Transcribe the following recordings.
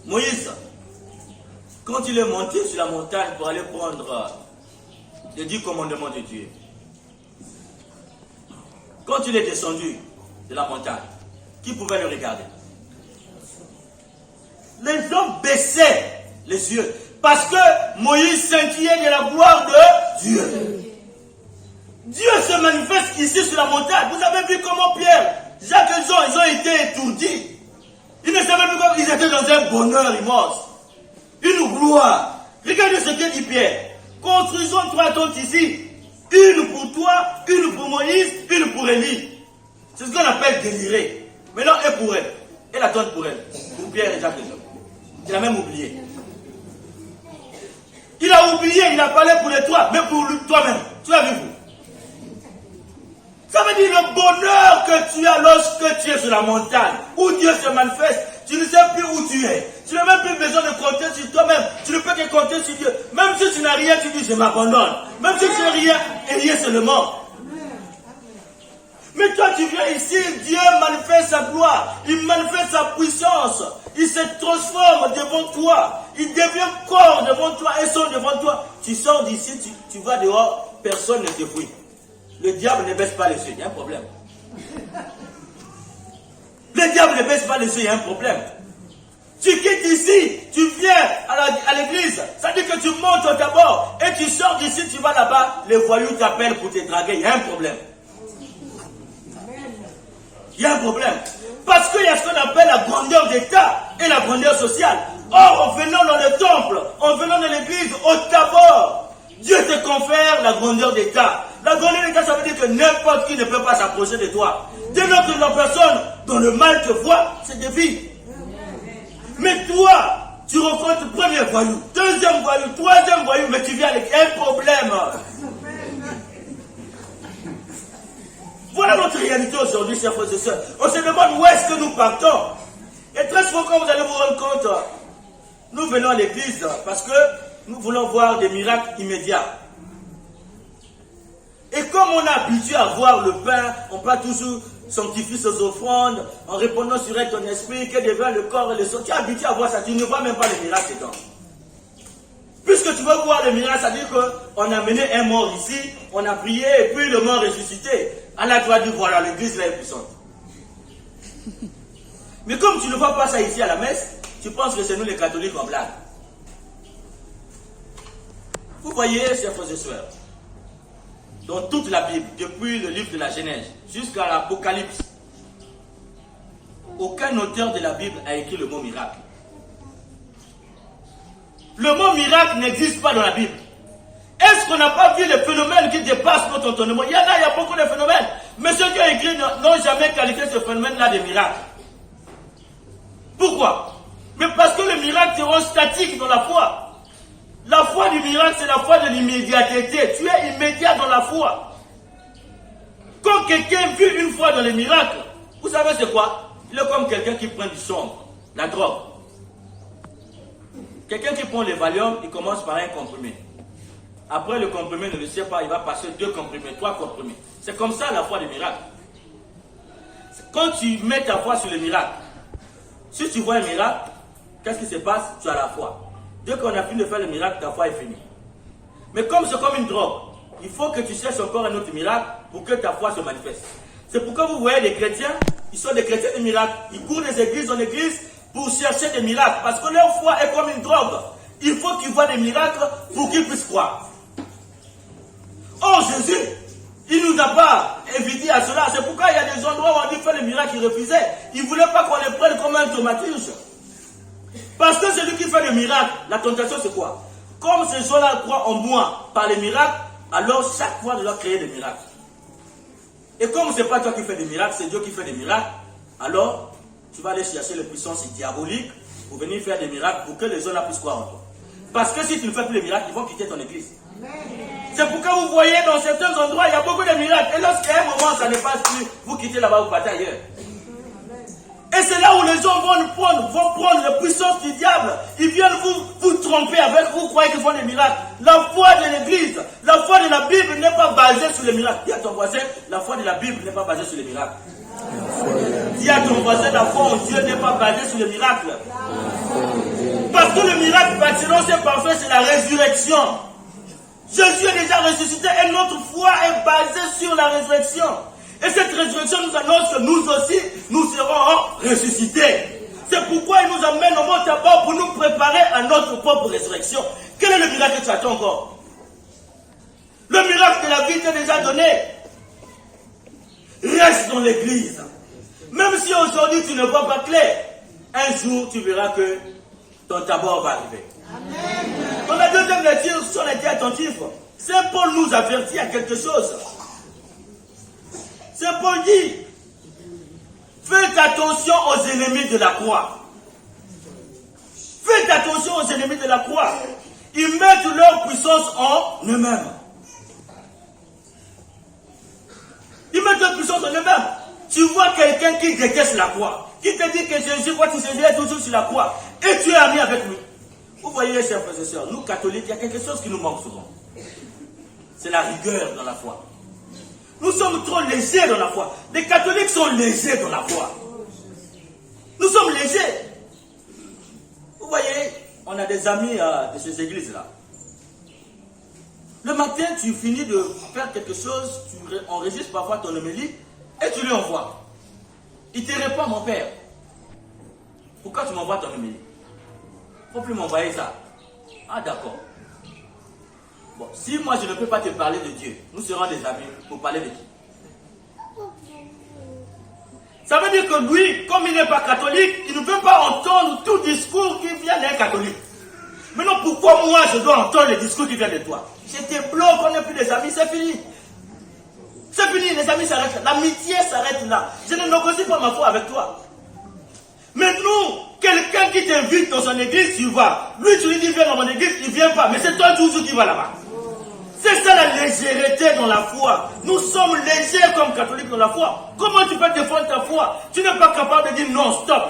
Moïse, quand il est monté sur la montagne pour aller prendre les 10 commandements de Dieu, quand il est descendu de la montagne, qui pouvait le regarder? Les hommes baissaient les yeux parce que Moïse scintillait de la gloire de Dieu. Dieu se manifeste ici sur la montagne. Vous avez vu comment Pierre, Jacques et Jean, ils ont été étourdis. Ils ne savaient plus comment ils étaient dans un bonheur immense. Une gloire. Regardez ce que dit Pierre. Construisons 3 tentes ici. Une pour toi, une pour Moïse, une pour Élie. C'est ce qu'on appelle délirer. Maintenant, et pour elle. Et la tente pour elle. Pour Pierre et Jacques et Jean. Il a même oublié. Il a oublié, il a parlé pour les trois, mais pour toi-même. Tu as vu vous? Ça veut dire le bonheur que tu as lorsque tu es sur la montagne, où Dieu se manifeste. Tu ne sais plus où tu es. Tu n'as même plus besoin de compter sur toi-même. Tu ne peux que compter sur Dieu. Même si tu n'as rien, tu dis je m'abandonne. Même si tu n'as rien, ayez seulement. Mais toi tu viens ici, Dieu manifeste sa gloire. Il manifeste sa puissance. Il se transforme devant toi. Il devient corps devant toi et son devant toi. Tu sors d'ici, tu vas dehors, personne ne te fouille. Le diable ne baisse pas les yeux, il y a un problème. Le diable ne baisse pas les yeux, il y a un problème. Tu quittes ici, tu viens à l'église, ça dit que tu montes d'abord et tu sors d'ici, tu vas là-bas, les voyous t'appellent pour te draguer, il y a un problème. Il y a un problème. Parce qu'il y a ce qu'on appelle la grandeur d'État et la grandeur sociale. Or, en venant dans le temple, en venant dans l'église, au tabord, Dieu te confère la grandeur d'État. La grandeur d'État, ça veut dire que n'importe qui ne peut pas s'approcher de toi. Dès lors que la personne dans le mal te voit, c'est de vie. Mais toi, tu rencontres le premier voyou, deuxième voyou, troisième voyou, mais tu viens avec un problème. Voilà notre réalité aujourd'hui, chers frères et sœurs. On se demande où est-ce que nous partons. Et très souvent, quand vous allez vous rendre compte, nous venons à l'église parce que nous voulons voir des miracles immédiats. Et comme on a habitué à voir le pain, on peut toujours sanctifier ses offrandes, en répondant sur ton esprit, que devient le corps et le sang. Tu es habitué à voir ça, tu ne vois même pas les miracles dedans. Puisque tu veux voir les miracles, ça veut dire qu'on a mené un mort ici, on a prié, et puis le mort ressuscité. Allah tu vas dire, voilà, l'église là est puissante. Mais comme tu ne vois pas ça ici à la messe, tu penses que c'est nous les catholiques en blague. Vous voyez, chers frères et sœurs, dans toute la Bible, depuis le livre de la Genèse jusqu'à l'Apocalypse, aucun auteur de la Bible a écrit le mot miracle. Le mot miracle n'existe pas dans la Bible. Est-ce qu'on n'a pas vu les phénomènes qui dépassent notre entendement? Il y a beaucoup de phénomènes. Mais ceux qui ont écrit n'ont jamais qualifié ce phénomène-là de miracle. Pourquoi? Mais parce que le miracle seront statiques dans la foi. La foi du miracle, c'est la foi de l'immédiateté. Tu es immédiat dans la foi. Quand quelqu'un vit une foi dans les miracles, vous savez c'est quoi? Il est comme quelqu'un qui prend du sombre, la drogue. Quelqu'un qui prend les Valium, il commence par un comprimé. Après le comprimé ne le sait pas, il va passer 2 comprimés, 3 comprimés. C'est comme ça la foi des miracles. Quand tu mets ta foi sur le miracle, si tu vois un miracle, qu'est-ce qui se passe? Tu as la foi. Dès qu'on a fini de faire le miracle, ta foi est finie. Mais comme c'est comme une drogue, il faut que tu cherches encore un autre miracle pour que ta foi se manifeste. C'est pourquoi vous voyez des chrétiens, ils sont des chrétiens de miracles. Ils courent des églises en église pour chercher des miracles. Parce que leur foi est comme une drogue. Il faut qu'ils voient des miracles pour qu'ils puissent croire. Oh Jésus, il ne nous a pas invités à cela. C'est pourquoi il y a des endroits où on dit faire les miracles, ils refusaient. Ils ne voulaient pas qu'on les prenne comme un tomatige. Parce que celui qui fait le miracle, la tentation c'est quoi? Comme ces gens-là croient en moi par les miracles, alors chaque fois je dois créer des miracles. Et comme ce n'est pas toi qui fais des miracles, c'est Dieu qui fait des miracles, alors tu vas aller chercher les puissances diaboliques pour venir faire des miracles pour que les gens-là puissent croire en toi. Parce que si tu ne fais plus les miracles, ils vont quitter ton église. C'est pourquoi vous voyez dans certains endroits, il y a beaucoup de miracles. Et lorsqu'à un moment ça ne passe plus, vous quittez là-bas, vous partez ailleurs. Et c'est là où les gens vont prendre la puissance du diable. Ils viennent vous tromper avec vous, croyez qu'ils font des miracles. La foi de l'église, la foi de la Bible n'est pas basée sur les miracles. Dis à ton voisin, la foi de la Bible n'est pas basée sur les miracles. Dis à ton voisin, la foi en Dieu n'est pas basée sur les miracles. l'assurance parfaite, c'est la résurrection. Jésus est déjà ressuscité et notre foi est basée sur la résurrection. Et cette résurrection nous annonce que nous aussi, nous serons ressuscités. C'est pourquoi il nous amène au mont Tabor pour nous préparer à notre propre résurrection. Quel est le miracle que tu attends encore? Le miracle de la vie t'est déjà donné. Reste dans l'église. Même si aujourd'hui tu ne vois pas clair, un jour tu verras que ton Tabor va arriver. Amen. Dans la deuxième lecture, si on était attentif, Saint Paul nous avertit à quelque chose. Saint Paul dit, faites attention aux ennemis de la croix. Faites attention aux ennemis de la croix. Ils mettent leur puissance en eux-mêmes. Ils mettent leur puissance en eux-mêmes. Tu vois quelqu'un qui déteste la croix, qui te dit que Jésus, quand tu Jésus est toujours sur la croix, et tu es ami avec lui. Vous voyez, chers frères et sœurs, nous catholiques, il y a quelque chose qui nous manque souvent. C'est la rigueur dans la foi. Nous sommes trop légers dans la foi. Les catholiques sont légers dans la foi. Nous sommes légers. Vous voyez, on a des amis de ces églises-là. Le matin, tu finis de faire quelque chose, tu enregistres parfois ton homélie et tu lui envoies. Il te répond, mon père. Pourquoi tu m'envoies ton homélie? Il ne faut plus m'envoyer ça. Ah, d'accord. Bon, si moi je ne peux pas te parler de Dieu, nous serons des amis pour parler de qui? Ça veut dire que lui, comme il n'est pas catholique, il ne peut pas entendre tout discours qui vient d'un catholique. Maintenant, pourquoi moi je dois entendre le discours qui vient de toi? Je te bloque, on n'est plus des amis, c'est fini. C'est fini, les amis s'arrêtent là. L'amitié s'arrête là. Je ne négocie pas ma foi avec toi. Mais nous, quelqu'un qui t'invite dans son église, tu vas. Lui, tu lui dis, viens dans mon église, il ne vient pas. Mais c'est toi toujours qui vas là-bas. C'est ça la légèreté dans la foi. Nous sommes légers comme catholiques dans la foi. Comment tu peux défendre ta foi? Tu n'es pas capable de dire non, stop.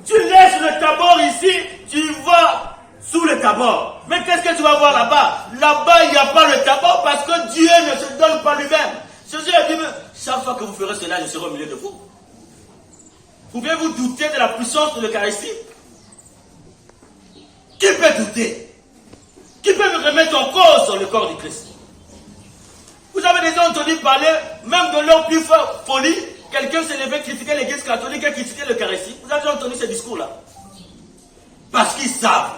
Tu laisses le Tabor ici, tu vas sous le Tabor. Mais qu'est-ce que tu vas voir là-bas? Là-bas, il n'y a pas le Tabor parce que Dieu ne se donne pas lui-même. Jésus a dit, chaque fois que vous ferez cela, je serai au milieu de vous. Pouvez-vous douter de la puissance de l'Eucharistie? Qui peut douter? Qui peut me remettre en cause dans le corps du Christ? Vous avez déjà entendu parler, même de leur plus forte folie, quelqu'un s'est levé critiquer l'église catholique et critiquer l'Eucharistie. Vous avez déjà entendu ce discours-là? Parce qu'ils savent.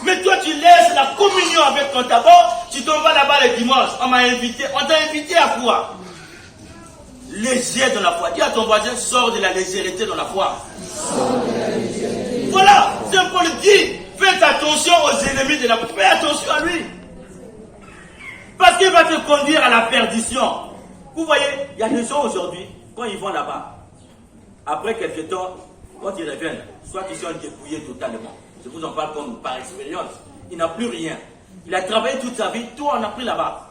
Mais toi, tu laisses la communion avec ton Tabor, tu t'en vas là-bas le dimanche. On m'a invité. On t'a invité à quoi? Léger dans la foi. Dis à ton voisin, sors de la légèreté dans la foi. Voilà, Saint Paul dit, faites attention aux ennemis de la foi. Fais attention à lui. Parce qu'il va te conduire à la perdition. Vous voyez, il y a des gens aujourd'hui, quand ils vont là-bas, après quelques temps, quand ils reviennent, soit ils sont dépouillés totalement. Je vous en parle comme par expérience. Il n'a plus rien. Il a travaillé toute sa vie, tout en a pris là-bas.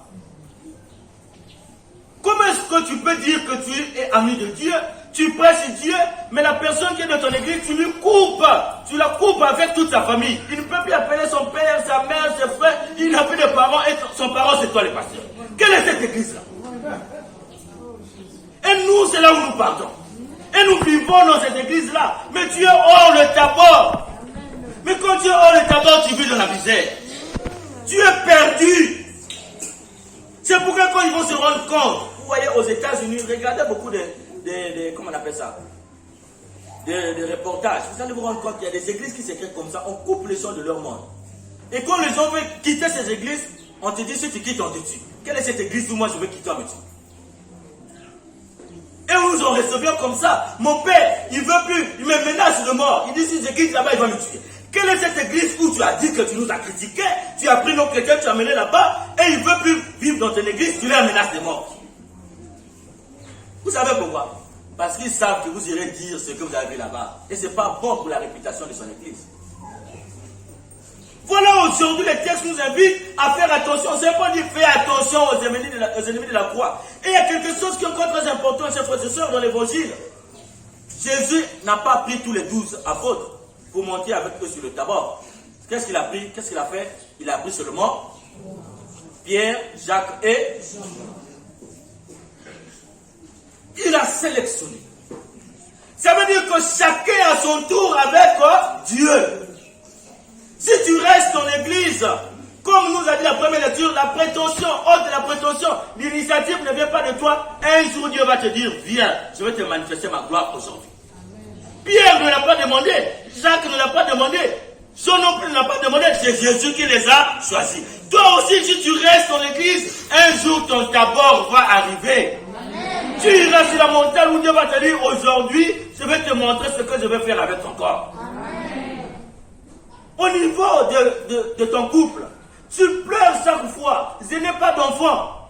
Comment est-ce que tu peux dire que tu es ami de Dieu, tu prêches Dieu, mais la personne qui est dans ton église, tu lui coupes, tu la coupes avec toute sa famille. Il ne peut plus appeler son père, sa mère, ses frères, il n'a plus de parents et son parent c'est toi le pasteur. Quelle est cette église-là? Et nous, c'est là où nous partons. Et nous vivons dans cette église-là. Mais tu es hors le Tabor. Mais quand tu es hors le Tabor, tu vis dans la misère. Tu es perdu. C'est pourquoi quand ils vont se rendre compte, vous voyez aux États-Unis, regardez beaucoup de comment on appelle ça, de reportages. Vous allez vous rendre compte qu'il y a des églises qui s'écrivent comme ça, on coupe les gens de leur monde. Et quand les gens veulent quitter ces églises, on te dit si tu quittes, on te tue. Quelle est cette église où moi je veux quitter, on me tue? Et nous en recevions comme ça. Mon père, il veut plus, il me menace de mort. Il dit si je quitte là-bas, il va me tuer. Quelle est cette église où tu as dit que tu nous as critiqués, tu as pris nos chrétiens, tu as amené là-bas, et il ne veut plus vivre dans ton église, tu les menaces de mort. Vous savez pourquoi? Parce qu'ils savent que vous irez dire ce que vous avez vu là-bas. Et ce n'est pas bon pour la réputation de son église. Voilà, aujourd'hui, les textes nous invitent à faire attention. C'est pas dit fais attention aux ennemis de la croix. Et il y a quelque chose qui est encore très important, chers frères et sœurs, dans l'évangile. Jésus n'a pas pris tous les 12 apôtres pour monter avec eux sur le Tabor. Qu'est-ce qu'il a pris? Qu'est-ce qu'il a fait? Il a pris seulement Pierre, Jacques et Jean. Il a sélectionné. Ça veut dire que chacun à son tour avec Dieu. l'église. Comme nous a dit la première lecture, la prétention, hors de la prétention, l'initiative ne vient pas de toi. Un jour, Dieu va te dire, viens, je vais te manifester ma gloire aujourd'hui. Pierre ne l'a pas demandé, Jacques ne l'a pas demandé, Jean non plus ne l'a pas demandé, c'est Jésus qui les a choisis. Toi aussi, si tu restes dans l'église, un jour ton tabord va arriver. Amen. Tu iras sur la montagne où Dieu va te dire, aujourd'hui, je vais te montrer ce que je vais faire avec ton corps. Amen. Au niveau de ton couple, tu pleures chaque fois, je n'ai pas d'enfant.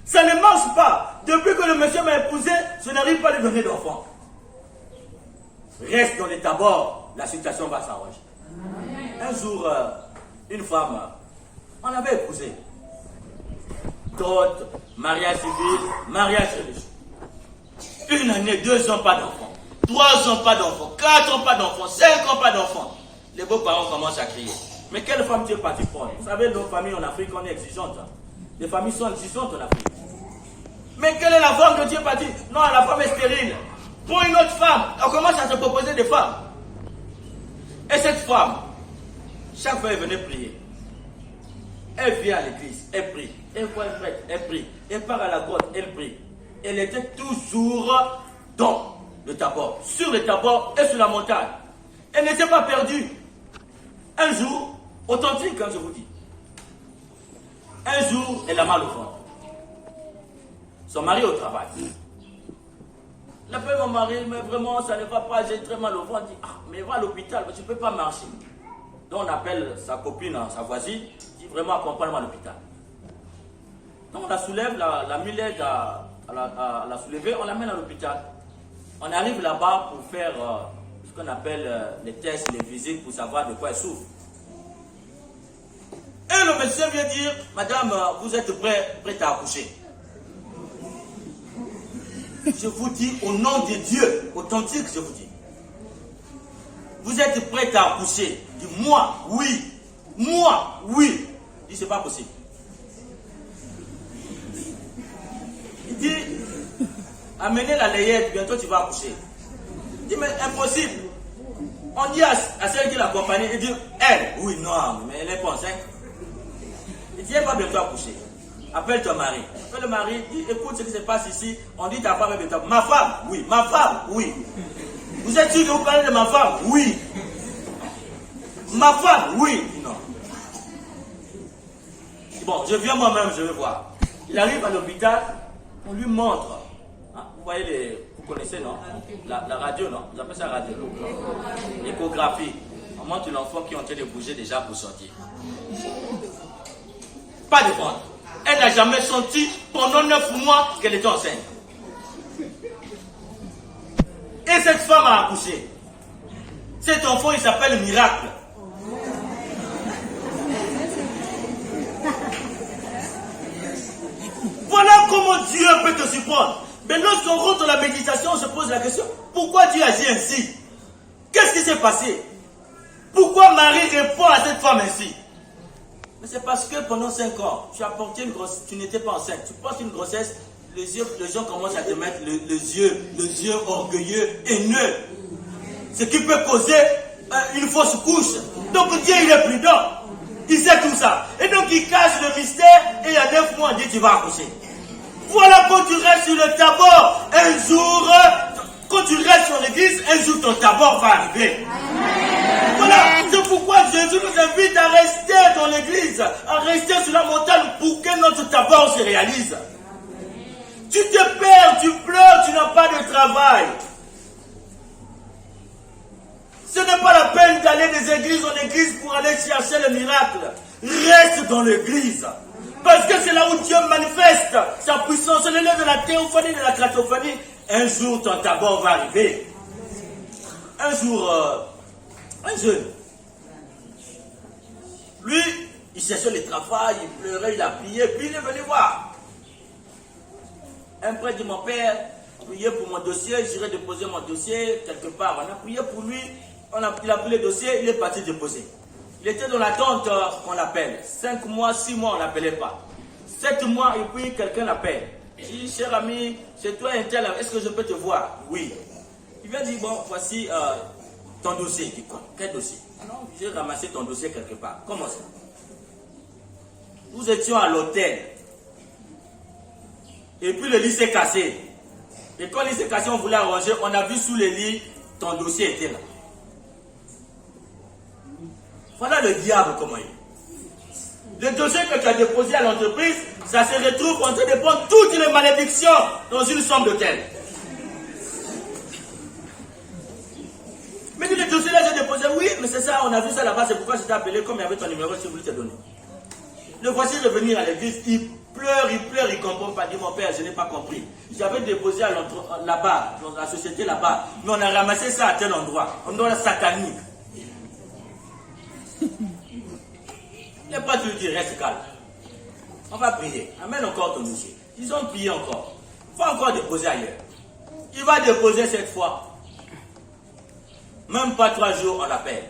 Ça ne marche pas. Depuis que le monsieur m'a épousé, je n'arrive pas à lui donner d'enfant. Reste dans les tabords, la situation va s'arranger. Un jour, une femme, on l'avait épousée. Dot, mariage civil, mariage religieux. 1 année, 2 ans, pas d'enfant. 3 ans, pas d'enfant. 4 ans, pas d'enfant. 5 ans, pas d'enfant. Les beaux-parents commencent à crier. Mais quelle femme tu es parti prendre? Vous savez, nos familles en Afrique, on est exigeantes. Les familles sont exigeantes en Afrique. Mais quelle est la femme que tu es parti? Non, la femme est stérile. Pour une autre femme, on commence à se proposer des femmes. Et cette femme, chaque fois elle venait prier. Elle vient à l'église, elle prie. Elle voit elle prête, elle prie. Elle part à la grotte, elle prie. Elle était toujours dans le tabord, sur le tabord et sur la montagne. Elle n'était pas perdue. Un jour, authentique quand je vous dis. Un jour, elle a mal au ventre. Son mari au travail. Elle appelle mon mari, mais vraiment ça ne va pas, j'ai très mal au ventre. Elle dit, ah, mais va à l'hôpital, mais tu ne peux pas marcher. Donc on appelle sa copine, sa voisine, dit vraiment accompagne-moi à l'hôpital. Donc on la soulève, la mulette à la soulever, on l'amène à l'hôpital. On arrive là-bas pour faire ce qu'on appelle les tests, les visites pour savoir de quoi elle souffre. Et le médecin vient dire, madame, vous êtes prête à accoucher. Je vous dis au nom de Dieu, authentique, je vous dis. Vous êtes prête à accoucher? Il dit, moi, oui. Moi, oui. Il dit, c'est pas possible. Il dit, amenez la layette, bientôt tu vas accoucher. Il dit, mais impossible. On dit à celle qui l'accompagne, il dit, elle, oui, non, mais elle n'est pas enceinte. Il dit, elle va bientôt accoucher. Appelle ton mari. Appelle le mari, dit, écoute ce qui se passe ici. On dit ta femme est bientôt. Ma femme, oui. Ma femme, oui. Vous êtes sûr que vous parlez de ma femme? Oui. Ma femme, oui. Non. Bon, je viens moi-même, je vais voir. Il arrive à l'hôpital, on lui montre. Hein, vous voyez, vous connaissez, non? La radio, non? Vous appelez ça radio. L'échographie. On montre l'enfant qui est en train de bouger déjà pour sortir. Pas de ventre. Elle n'a jamais senti pendant 9 mois qu'elle était enceinte. Et cette femme a accouché. Cet enfant, il s'appelle Miracle. Voilà comment Dieu peut te surprendre. Mais lorsqu'on rentre dans la méditation, on se pose la question, pourquoi Dieu agit ainsi? Qu'est-ce qui s'est passé? Pourquoi Marie répond à cette femme ainsi? Mais c'est parce que pendant 5 ans, tu as porté une grossesse, tu n'étais pas enceinte. Tu portes une grossesse, les gens commencent à te mettre les yeux orgueilleux, haineux. Ce qui peut causer une fausse couche. Donc Dieu, il est prudent. Il sait tout ça. Et donc il cache le mystère et il y a 9 mois, il dit tu vas accoucher. Voilà, quand tu restes sur le tabord, un jour, quand tu restes sur l'église, un jour ton tabord va arriver. Voilà, c'est pourquoi Jésus nous invite à rester dans l'église, à rester sur la montagne pour que notre tabord se réalise. Tu te perds, tu pleures, tu n'as pas de travail. Ce n'est pas la peine d'aller des églises en église pour aller chercher le miracle. Reste dans l'église. Parce que c'est là où Dieu manifeste sa puissance. C'est l'élève de la théophanie, de la cratophanie. Un jour, ton tabord va arriver. Un jour, un jeune. Lui, il cherchait le travail, il pleurait, il a prié, puis il est venu voir. Un prêtre dit, mon père, priez pour mon dossier, j'irai déposer mon dossier quelque part. On a prié pour lui, il a pris le dossier, il est parti déposer. Il était dans l'attente qu'on l'appelle. 5 mois, 6 mois, on ne l'appelait pas. 7 mois, et puis quelqu'un l'appelle. Il dit, cher ami, c'est toi un tel, est-ce que je peux te voir? Oui. Il vient dire, bon, voici ton dossier qui compte. Quel dossier? Non, j'ai ramassé ton dossier quelque part. Comment ça? Nous étions à l'hôtel. Et puis le lit s'est cassé. Et quand le lit s'est cassé, on voulait arranger. On a vu sous le lit, ton dossier était là. Voilà le diable comment il est. Le dossier que tu as déposé à l'entreprise, ça se retrouve en train de prendre toutes les malédictions dans une chambre d'hôtel. Mais le dossier là, j'ai déposé, oui, mais c'est ça, on a vu ça là-bas, c'est pourquoi je t'ai appelé, comme il y avait ton numéro, je voulais te donner. Le voici revenir à l'église, il pleure, il ne comprend pas. Dit mon père, je n'ai pas compris. J'avais déposé là-bas, dans la société là-bas, mais on a ramassé ça à tel endroit, un endroit satanique. Il n'est pas de lui dire, reste calme. On va prier. Amène encore ton dossier. Ils ont prié encore. Il faut encore déposer ailleurs. Il va déposer cette fois. Même pas 3 jours, on l'appelle.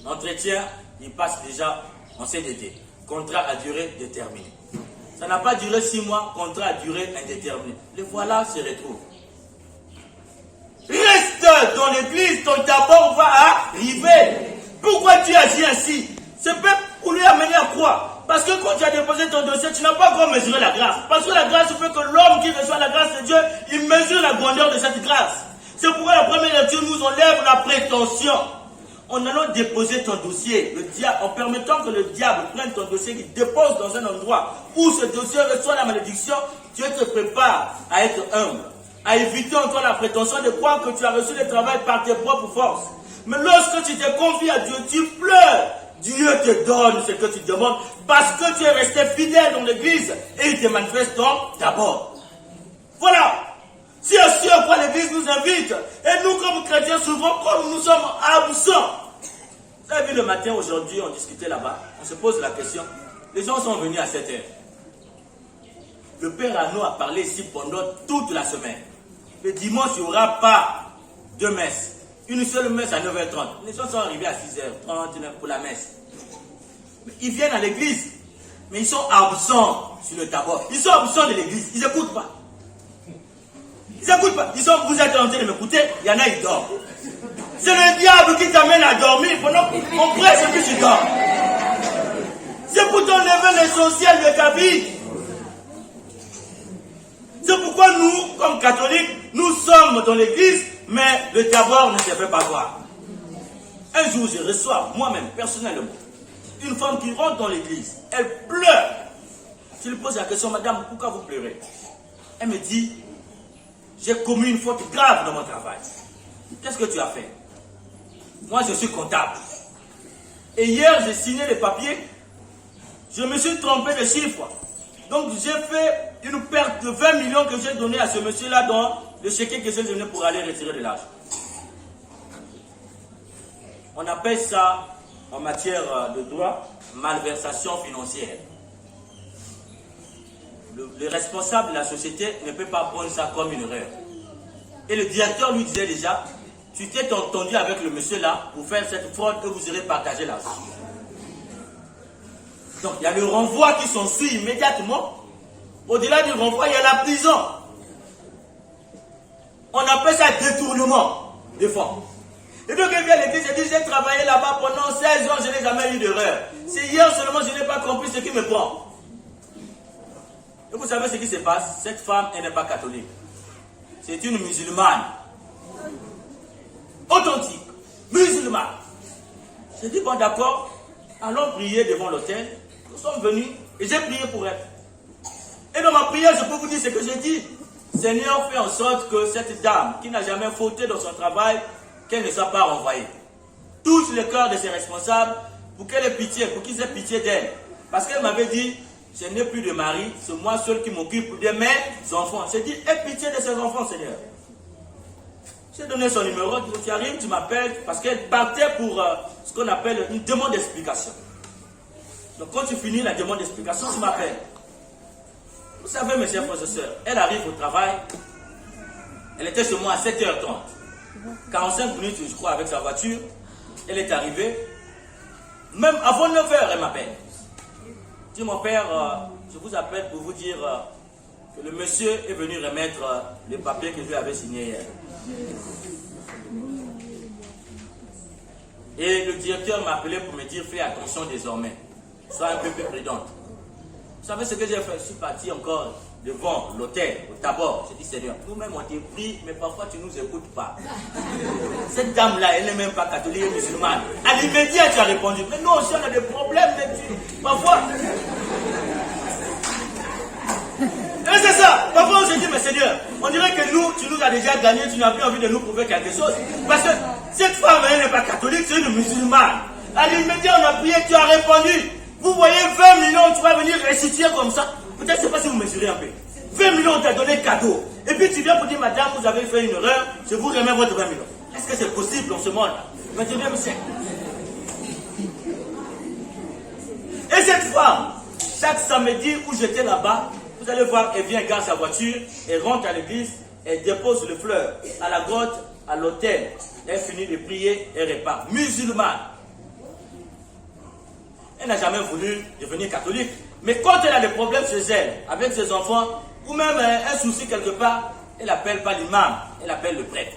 L'entretien, il passe déjà en CDD. Contrat à durée déterminée. Ça n'a pas duré 6 mois, contrat à durée indéterminée. Le voilà se retrouve. Reste dans l'église, ton d'abord va arriver. Pourquoi tu agis ainsi? C'est pour lui amener à quoi? Parce que quand tu as déposé ton dossier, tu n'as pas encore mesuré la grâce. Parce que la grâce fait que l'homme qui reçoit la grâce de Dieu, il mesure la grandeur de cette grâce. C'est pourquoi la première lecture nous enlève la prétention. En allant déposer ton dossier, en permettant que le diable prenne ton dossier, qu'il dépose dans un endroit où ce dossier reçoit la malédiction, Dieu te prépare à être humble, à éviter encore la prétention de croire que tu as reçu le travail par tes propres forces. Mais lorsque tu te confies à Dieu, tu pleures. Dieu te donne ce que tu demandes parce que tu es resté fidèle dans l'église et il te manifeste d'abord. Voilà. C'est aussi à quoi l'église nous invite. Et nous, comme chrétiens, souvent, comme nous sommes absents. Vous avez vu le matin, aujourd'hui, on discutait là-bas. On se pose la question. Les gens sont venus à 7 heures. Le Père Arnaud a parlé ici pendant toute la semaine. Le dimanche, il n'y aura pas de messe. Une seule messe à 9h30. Les gens sont arrivés à 6h30 pour la messe. Ils viennent à l'église, mais ils sont absents sur le tabord. Ils sont absents de l'église. Ils n'écoutent pas. Ils n'écoutent pas. Vous êtes en train de m'écouter, il y en a, ils dorment. C'est le diable qui t'amène à dormir pendant qu'on presse et puis tu dors. C'est pour t'enlever l'essentiel de ta vie. C'est pourquoi nous, comme catholiques, nous sommes dans l'église, mais le tabord ne se fait pas voir. Un jour, je reçois moi-même, personnellement, une femme qui rentre dans l'église. Elle pleure. Je lui pose la question, madame, pourquoi vous pleurez? Elle me dit, j'ai commis une faute grave dans mon travail. Qu'est-ce que tu as fait? Moi, je suis comptable. Et hier, j'ai signé les papiers. Je me suis trompé de chiffre. Donc, j'ai fait une perte de 20 millions que j'ai donné à ce monsieur-là dans le chéquier que j'ai donné pour aller retirer de l'argent. On appelle ça, en matière de droit, malversation financière. Le responsable de la société ne peut pas prendre ça comme une erreur. Et le directeur lui disait déjà, tu t'es entendu avec le monsieur là pour faire cette fraude que vous aurez partagé l'argent. Donc il y a le renvoi qui s'ensuit immédiatement. Au-delà du renvoi, il y a la prison. On appelle ça détournement de fonds. Et donc il vient à l'église et dit, j'ai travaillé là-bas pendant 16 ans, je n'ai jamais eu d'erreur. C'est hier seulement je n'ai pas compris ce qui me prend. Et vous savez ce qui se passe? Cette femme, elle n'est pas catholique. C'est une musulmane. Authentique. Musulmane. J'ai dit, bon d'accord, allons prier devant l'autel. Nous sommes venus et j'ai prié pour elle. Et dans ma prière, je peux vous dire ce que j'ai dit. Seigneur, fais en sorte que cette dame qui n'a jamais fauté dans son travail, qu'elle ne soit pas renvoyée. Touche le cœur de ses responsables pour qu'elle ait pitié, pour qu'ils aient pitié d'elle. Parce qu'elle m'avait dit, je n'ai plus de mari, c'est moi seul qui m'occupe de mes enfants. J'ai dit, aie pitié de ses enfants, Seigneur. J'ai donné son numéro, tu arrives, tu m'appelles, parce qu'elle partait pour ce qu'on appelle une demande d'explication. Donc quand tu finis la demande d'explication, tu m'appelles. Vous savez, mes chers frères et sœurs, elle arrive au travail, elle était chez moi à 7h30. 45 minutes, je crois, avec sa voiture, elle est arrivée. Même avant 9h, elle m'appelle. Je dis, mon père, je vous appelle pour vous dire que le monsieur est venu remettre les papiers que je lui avais signés hier. Et le directeur m'a appelé pour me dire, fais attention désormais. Sois un peu plus prudente. Vous savez ce que j'ai fait? Je suis parti encore devant l'hôtel, au tabord. J'ai dit, Seigneur, nous-mêmes on t'est pris, mais parfois tu ne nous écoutes pas. Cette dame-là, elle n'est même pas catholique et musulmane. À l'immédiat, tu as répondu, mais nous aussi on a des problèmes, mais parfois... Et c'est ça. Parfois on se dit, mais Seigneur, on dirait que nous, tu nous as déjà gagné, tu n'as plus envie de nous prouver quelque chose. Parce que cette femme, elle n'est pas catholique, c'est une musulmane. À l'immédiat, on a prié, tu as répondu. Vous voyez 20 millions, tu vas venir restituer comme ça. Peut-être, je ne sais pas si vous mesurez un peu. 20 millions, on t'a donné cadeau. Et puis tu viens pour dire, madame, vous avez fait une erreur, je vous remets votre 20 millions. Est-ce que c'est possible dans ce monde? 21e siècle. Et cette femme, chaque samedi où j'étais là-bas, vous allez voir, elle vient, gare sa voiture, elle rentre à l'église, elle dépose le fleur à la grotte, à l'autel. Elle finit de prier, elle repart. Musulmane. Elle n'a jamais voulu devenir catholique. Mais quand elle a des problèmes chez elle, avec ses enfants, ou même un souci quelque part, elle n'appelle pas l'imam, elle appelle le prêtre.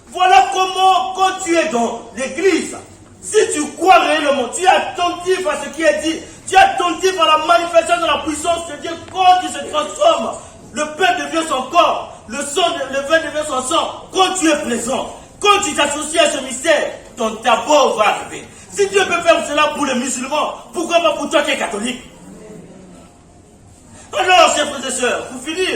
Voilà comment, quand tu es dans l'église, si tu crois réellement, tu es attentif à ce qui est dit, tu es attentif à la manifestation de la puissance de Dieu, quand il se transforme, le pain devient son corps, le vin devient son sang, quand tu es présent, quand tu t'associes à ce mystère, ton tabou va arriver. Si Dieu peut faire cela pour les musulmans, pourquoi pas pour toi qui es catholique? Alors, chers frères et sœurs, pour finir,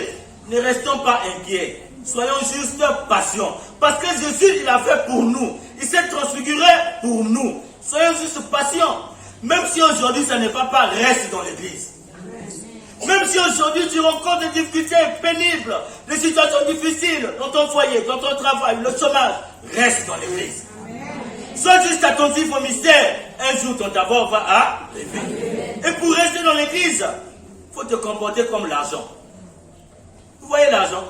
ne restons pas inquiets. Soyons juste patients. Parce que Jésus, il a fait pour nous. Il s'est transfiguré pour nous. Soyons juste patients. Même si aujourd'hui, ça n'est pas, reste dans l'église. Même si aujourd'hui, tu rencontres des difficultés pénibles, des situations difficiles dans ton foyer, dans ton travail, le chômage, reste dans l'église. Sois juste attentif au mystère. Un jour, ton d'abord va arriver. Et pour rester dans l'église, il faut te comporter comme l'argent. Vous voyez l'argent?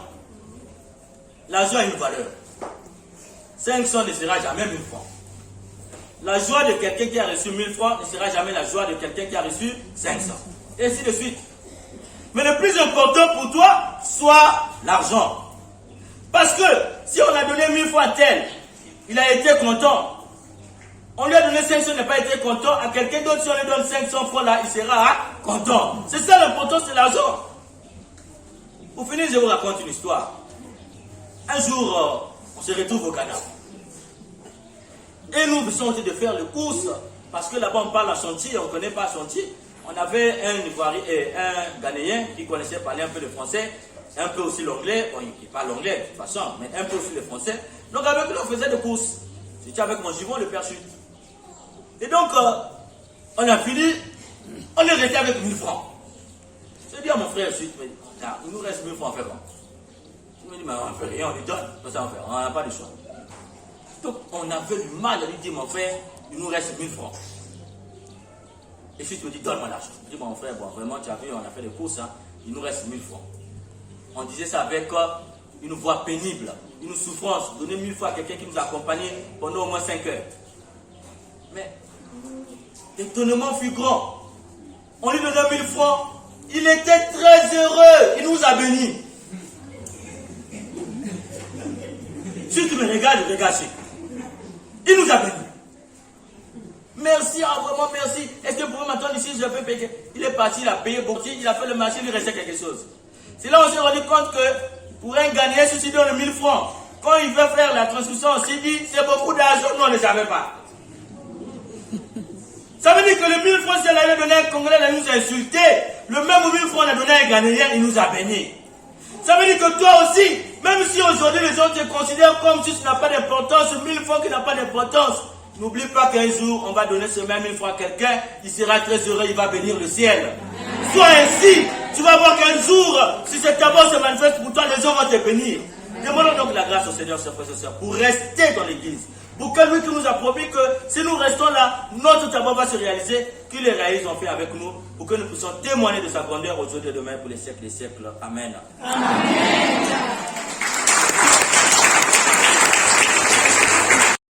L'argent a une valeur. 500 ne sera jamais 1000 francs. La joie de quelqu'un qui a reçu 1000 francs ne sera jamais la joie de quelqu'un qui a reçu 500. Et ainsi de suite. Mais le plus important pour toi, soit l'argent. Parce que si on a donné 1000 francs à tel, il a été content. On lui a donné 500, il n'a pas été content. À quelqu'un d'autre, si on lui donne 500 francs là, il sera content. C'est ça l'important, c'est l'argent. Pour finir, je vous raconte une histoire. Un jour, on se retrouve au Ghana. Et nous sommes en train de faire les courses. Parce que là-bas, on parle à chantier, on ne connaît pas chantier. On avait un Ivoirien et un Ghanéen qui connaissait parler un peu de français, un peu aussi l'anglais. Bon, il parle l'anglais de toute façon, mais un peu aussi le français. Donc avec lui, on faisait des courses. J'étais avec mon giron, le père Chute. Et donc, on a fini, on est resté avec 1000 francs. Je dis à mon frère Chute, il nous reste 1000 francs, on fait quoi? Il me dit, mais on ne fait rien, on lui donne. On n'a pas de choix. Donc, on avait du mal à lui dire, mon frère, il nous reste 1000 francs. Et Chute me dit, donne-moi l'argent. Je dis, mon frère, bon, vraiment, tu as vu, on a fait des courses, hein, il nous reste 1000 francs. On disait ça avec une voix pénible, une souffrance. Donner 1000 francs à quelqu'un qui nous accompagnait pendant au moins 5 heures. Mais l'étonnement fut grand. On lui donnait 1000 francs. Il était très heureux. Il nous a bénis. Si tu me regardes, regarde. Il nous a bénis. Merci, vraiment merci. Est-ce que vous pouvez m'attendre ici, je vais payer? Il est parti, il a payé beaucoup, il a fait le marché, il lui restait quelque chose. C'est là où on s'est rendu compte que pour un Ghanéen, si tu donnes 1000 francs, quand il veut faire la transmission, on s'est dit, c'est beaucoup d'argent, nous on ne savait pas. Ça veut dire que le 1000 francs, si elle avait donné à un Congolais, elle nous a insulté. Le même 1000 francs, on a donné à un Ghanéen, il nous a bénis. Ça veut dire que toi aussi, même si aujourd'hui les gens te considèrent comme si ça n'a pas d'importance, 1000 francs qui n'a pas d'importance, n'oublie pas qu'un jour, on va donner ce même 1000 francs à quelqu'un, il sera très heureux, il va bénir le ciel. Sois ainsi, tu vas voir qu'un jour, si cet amour se manifeste pour toi, les gens vont te bénir. Demandons donc la grâce au Seigneur, chers frères et sœurs, pour rester dans l'église. Pour que lui qui nous a promis que si nous restons là, notre tabac va se réaliser, qu'il les réalise en fait avec nous, pour que nous puissions témoigner de sa grandeur aujourd'hui et demain pour les siècles des siècles. Amen. Amen.